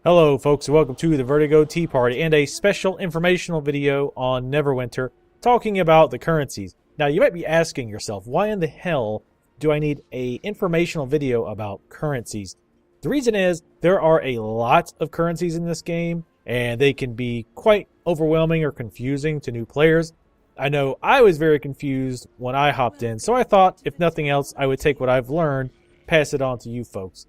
Hello folks, and welcome to the Vertigo Tea Party and a special informational video on Neverwinter talking about the currencies. Now you might be asking yourself, why in the hell do I need a informational video about currencies? The reason is there are a lot of currencies in this game and they can be quite overwhelming or confusing to new players. I know I was very confused when I hopped in, so I thought if nothing else I would take what I've learned, pass it on to you folks.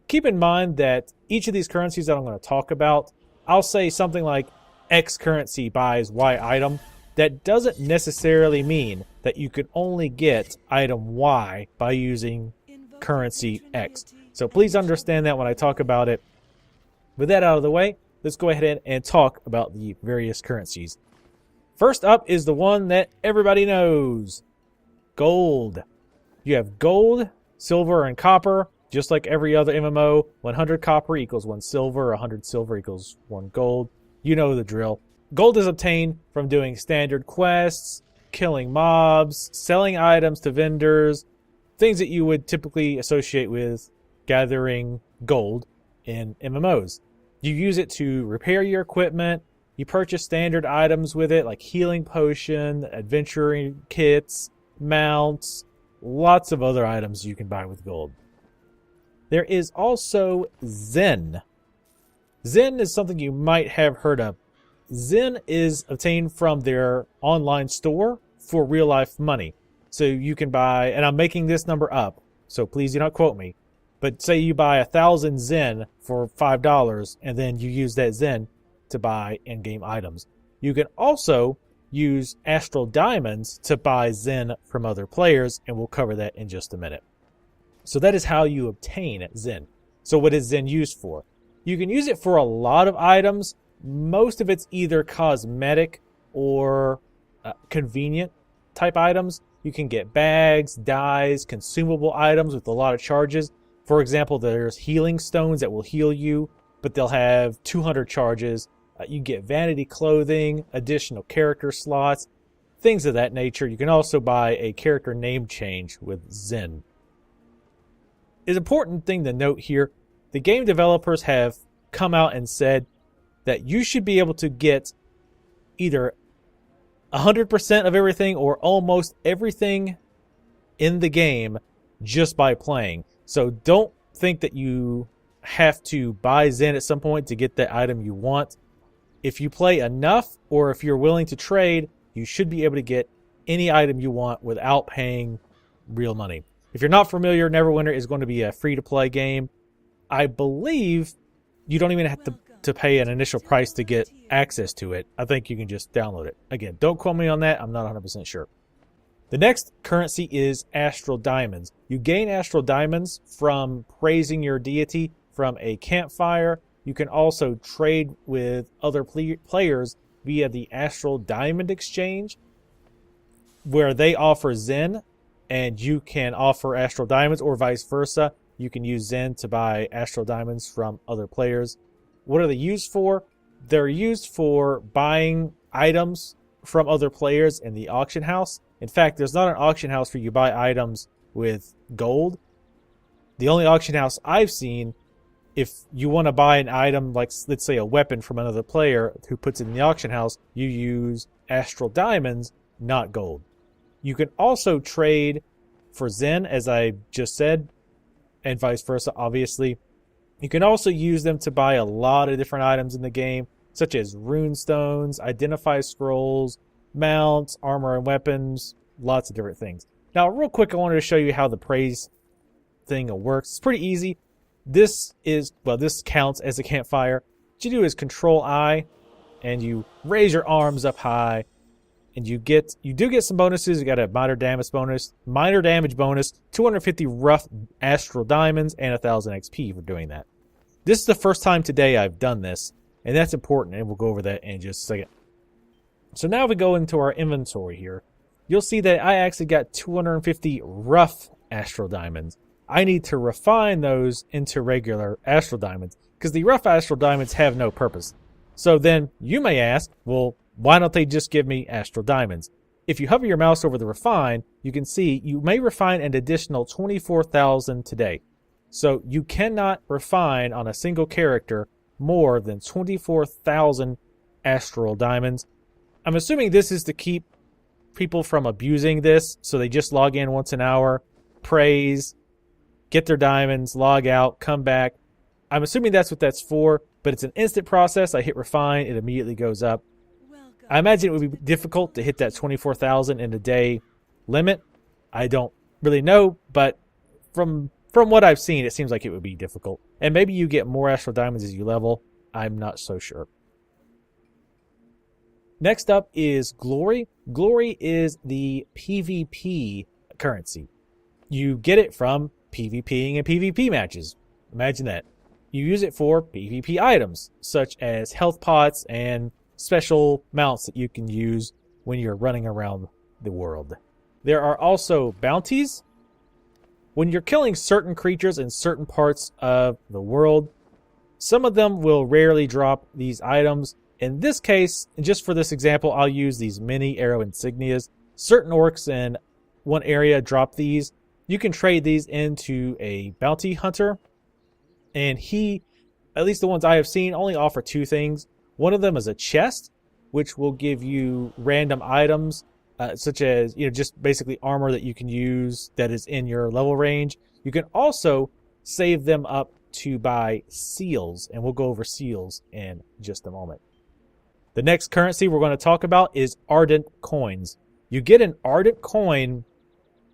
Keep in mind that each of these currencies that I'm going to talk about, I'll say something like X currency buys Y item. That doesn't necessarily mean that you can only get item Y by using currency X. So please understand that when I talk about it. With that out of the way, let's go ahead and talk about the various currencies. First up is the one that everybody knows. Gold. You have gold, silver, and copper. Just like every other MMO, 100 copper equals 1 silver, 100 silver equals 1 gold. You know the drill. Gold is obtained from doing standard quests, killing mobs, selling items to vendors, things that you would typically associate with gathering gold in MMOs. You use it to repair your equipment, you purchase standard items with it like healing potion, adventuring kits, mounts, lots of other items you can buy with gold. There is also Zen. Zen is something you might have heard of. Zen is obtained from their online store for real life money. So you can buy, and I'm making this number up, so please do not quote me, but say you buy 1,000 Zen for $5 and then you use that Zen to buy in-game items. You can also use Astral Diamonds to buy Zen from other players, and we'll cover that in just a minute. So that is how you obtain Zen. So what is Zen used for? You can use it for a lot of items. Most of it's either cosmetic or convenient type items. You can get bags, dyes, consumable items with a lot of charges. For example, there's healing stones that will heal you, but they'll have 200 charges. You get vanity clothing, additional character slots, things of that nature. You can also buy a character name change with Zen. It's an important thing to note here. The game developers have come out and said that you should be able to get either 100% of everything or almost everything in the game just by playing. So don't think that you have to buy Zen at some point to get the item you want. If you play enough or if you're willing to trade, you should be able to get any item you want without paying real money. If you're not familiar, Neverwinter is going to be a free-to-play game. I believe you don't even have to pay an initial price to get access to it. I think you can just download it. Again, don't quote me on that. I'm not 100% sure. The next currency is Astral Diamonds. You gain Astral Diamonds from praising your deity from a campfire. You can also trade with other players via the Astral Diamond Exchange, where they offer Zen, and you can offer Astral Diamonds, or vice versa. You can use Zen to buy Astral Diamonds from other players. What are they used for? They're used for buying items from other players in the auction house. In fact, there's not an auction house where you buy items with gold. The only auction house I've seen, if you want to buy an item, like let's say a weapon from another player who puts it in the auction house, you use Astral Diamonds, not gold. You can also trade for Zen, as I just said, and vice versa, obviously. You can also use them to buy a lot of different items in the game, such as rune stones, identify scrolls, mounts, armor and weapons, lots of different things. Now, real quick, I wanted to show you how the praise thing works. It's pretty easy. This counts as a campfire. What you do is Control I, and you raise your arms up high. And you do get some bonuses. You got a minor damage bonus, 250 rough Astral Diamonds, and 1,000 XP for doing that. This is the first time today I've done this, and that's important, and we'll go over that in just a second. So now we go into our inventory here. You'll see that I actually got 250 rough Astral Diamonds. I need to refine those into regular Astral Diamonds, because the rough Astral Diamonds have no purpose. So then you may ask, well, why don't they just give me Astral Diamonds? If you hover your mouse over the refine, you can see you may refine an additional 24,000 today. So you cannot refine on a single character more than 24,000 Astral Diamonds. I'm assuming this is to keep people from abusing this, so they just log in once an hour, praise, get their diamonds, log out, come back. I'm assuming that's what that's for, but it's an instant process. I hit refine, it immediately goes up. I imagine it would be difficult to hit that 24,000 in a day limit. I don't really know, but from what I've seen, it seems like it would be difficult. And maybe you get more Astral Diamonds as you level. I'm not so sure. Next up is Glory. Glory is the PvP currency. You get it from PvPing and PvP matches. Imagine that. You use it for PvP items, such as health pots and special mounts that you can use when you're running around the world. There are also bounties. When you're killing certain creatures in certain parts of the world, some of them will rarely drop these items. In this case, and just for this example, I'll use these mini arrow insignias. Certain orcs in one area drop these. You can trade these into a bounty hunter, and he, at least the ones I have seen, only offer two things. One of them is a chest, which will give you random items, such as, just basically armor that you can use that is in your level range. You can also save them up to buy seals, and we'll go over seals in just a moment. The next currency we're going to talk about is Ardent Coins. You get an Ardent Coin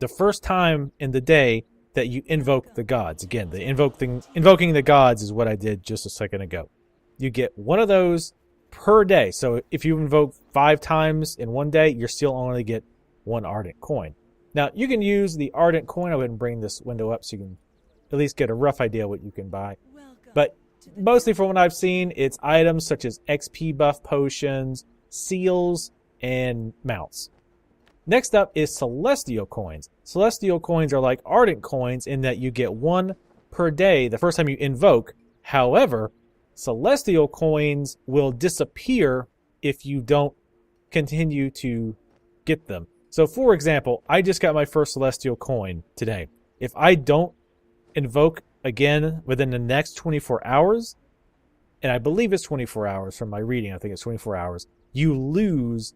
the first time in the day that you invoke the gods. Again, the invoking the gods is what I did just a second ago. You get one of those per day. So if you invoke 5 times in one day, you're still only get one Ardent Coin. Now, you can use the Ardent Coin. I'll go ahead and bring this window up so you can at least get a rough idea what you can buy. But mostly from what I've seen, it's items such as XP buff potions, seals, and mounts. Next up is Celestial Coins. Celestial Coins are like Ardent Coins in that you get one per day the first time you invoke. However, Celestial Coins will disappear if you don't continue to get them. So for example, I just got my first Celestial Coin today. If I don't invoke again within the next 24 hours, and I believe it's 24 hours from my reading, I think it's 24 hours, you lose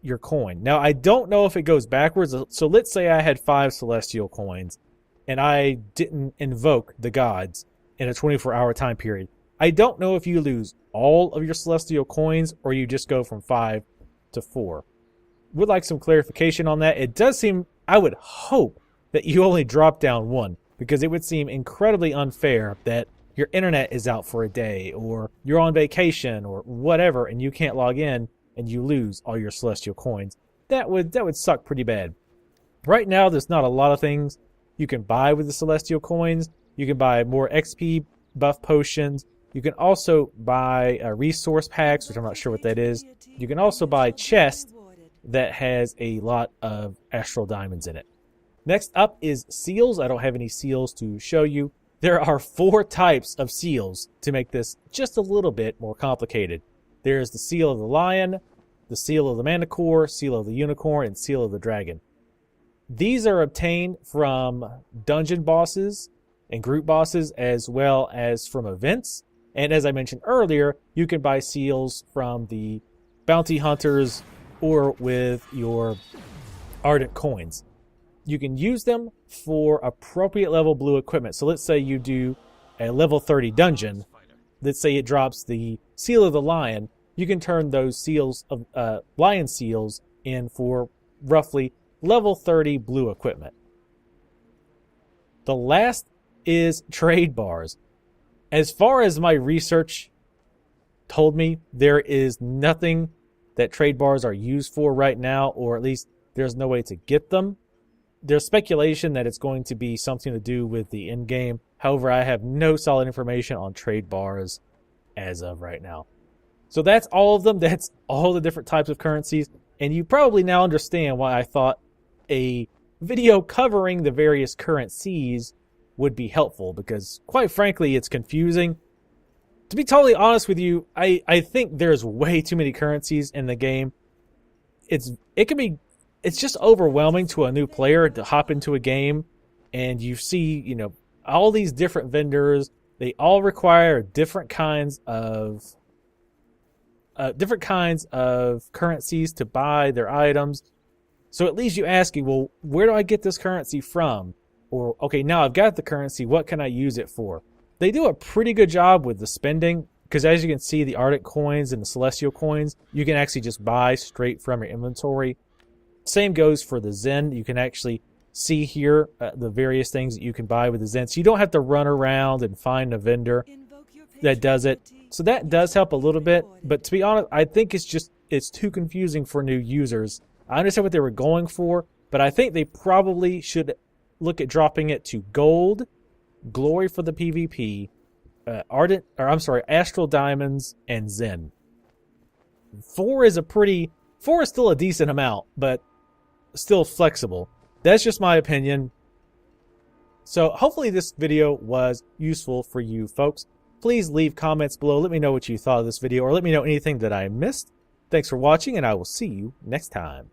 your coin. Now, I don't know if it goes backwards. So let's say I had 5 Celestial Coins and I didn't invoke the gods in a 24-hour time period. I don't know if you lose all of your Celestial Coins or you just go from 5 to 4. Would like some clarification on that. It does seem, I would hope that you only drop down 1, because it would seem incredibly unfair that your internet is out for a day or you're on vacation or whatever and you can't log in and you lose all your Celestial Coins. That would suck pretty bad. Right now, there's not a lot of things you can buy with the Celestial Coins. You can buy more XP buff potions. You can also buy resource packs, which I'm not sure what that is. You can also buy chests that has a lot of Astral Diamonds in it. Next up is seals. I don't have any seals to show you. There are 4 types of seals to make this just a little bit more complicated. There's the seal of the lion, the seal of the manticore, seal of the unicorn, and seal of the dragon. These are obtained from dungeon bosses and group bosses as well as from events. And as I mentioned earlier, you can buy seals from the bounty hunters or with your Ardent Coins. You can use them for appropriate level blue equipment. So let's say you do a level 30 dungeon. Let's say it drops the seal of the lion. You can turn those seals of lion seals in for roughly level 30 blue equipment. The last is trade bars. As far as my research told me, there is nothing that trade bars are used for right now, or at least there's no way to get them. There's speculation that it's going to be something to do with the end game. However, I have no solid information on trade bars as of right now. So that's all of them. That's all the different types of currencies. And you probably now understand why I thought a video covering the various currencies would be helpful, because quite frankly, it's confusing. To be totally honest with you, I think there's way too many currencies in the game. It's just overwhelming to a new player to hop into a game and you see, all these different vendors They all require different kinds of currencies to buy their items. So it leaves you asking, well, where do I get this currency from? Or, okay, now I've got the currency, what can I use it for? They do a pretty good job with the spending, because as you can see, the Ardent Coins and the Celestial Coins, you can actually just buy straight from your inventory. Same goes for the Zen. You can actually see here the various things that you can buy with the Zen. So you don't have to run around and find a vendor that does it. So that does help a little bit. But to be honest, I think it's too confusing for new users. I understand what they were going for, but I think they probably should look at dropping it to Gold, Glory for the PvP, Astral Diamonds, and Zen. 4 is still a decent amount, but still flexible. That's just my opinion. So hopefully this video was useful for you folks. Please leave comments below. Let me know what you thought of this video, or let me know anything that I missed. Thanks for watching, and I will see you next time.